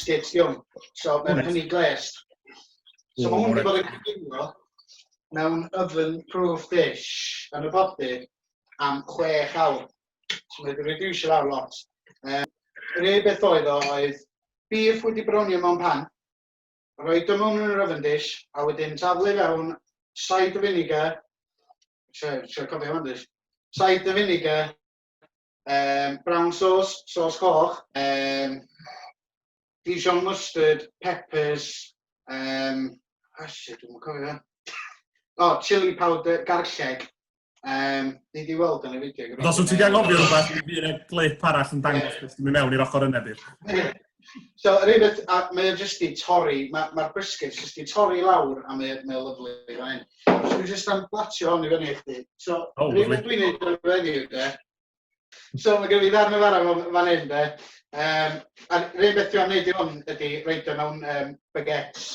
biscuits diwn. So mae'n hynny glest. So mae hwn wedi bod yn cyfeirio mewn oven-proof dish yn y body am 6 awr. So mae wedi reducio lawr lot. Yr unig beth oedd beef wedi brownio mewn pan, roed o mewn yn yr oven dish, a wedyn taflu fewn cider vinegar, cofio hwn dish, cider vinegar, brown sauce, sauce coch, Dijon mustard, peppers, dwi'n cofio fe. Chili powder, garlleg. Ni di weld yn y fideo. Os wyt ti di anghofio rhywbeth, mi fydd y glip arall yn dangos beth ti'n mynd mewn i'r ochr yna bydd. So, yr un beth, mae o jyst i torri, mae'r biscuits jyst i torri lawr a mae'n lyflu fan hyn. So, dwi'n jyst am blatio hon i fyny i chdi. So, yr un beth dwi'n neud yn fyny i de. So, mae gen i ddarn y fara fan hyn de. A'r un beth dwi'n neud i hwn ydy reid o mewn baguettes.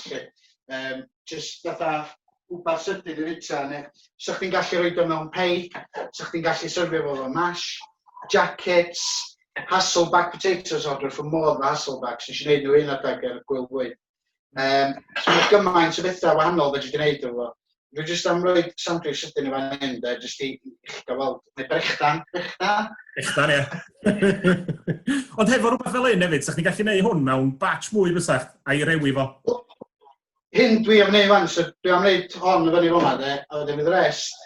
Jyst fatha wbath sydyn i'r itcha, neu so chdi'n gallu roed o mewn pei, so chdi'n gallu syrfio fo mash, jackets, Hasselback potatoes order for more than Hasselbacks, nes i wneud nhw un adag ar gwyl bwyd. So mae gymaint o bethau wahanol fe dwi'n gwneud efo. Dwi'n jyst am roed sandwich sydyn i fan hyn, jyst i chi gafod, neu brechdan. Brechdan, ie. Ond hefo rhywbeth fel un hefyd, so chdi'n gallu gwneud hwn mewn batch mwy bysach a'i rewi fo? Hyn dwi am wneud fan, so dwi am wneud hon y fyny fo de, a wedyn fydd y rest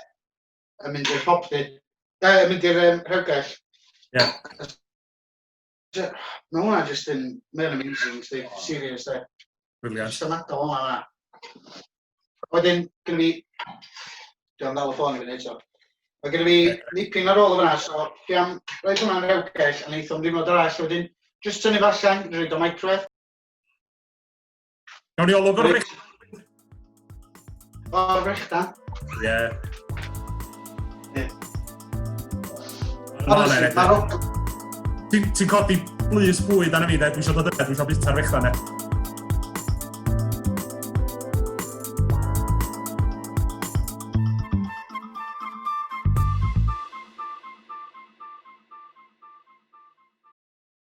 yn mynd i'r popdyd, yn mynd i'r rhywgell. Ie. Mae hwnna jyst yn, mae'n amazing, serious de. Brilliant. Jyst yn adol hwnna. Wedyn, gyda fi, dwi'n dal y ffôn i fyny eto. Mae gyda fi nipyn ar ôl o fyna, so dwi am roed hwnna'n rhewgell a neith o'n ddim o drall. Wedyn, jyst tynnu fallan, roed o microwave. Gawn ni olwg o'r brechdan? O'r brechdan? Ie. Honestly, Ti'n codi blus bwyd arna fi, dwi eisiau dod yna, dwi eisiau bita'r brechdan e.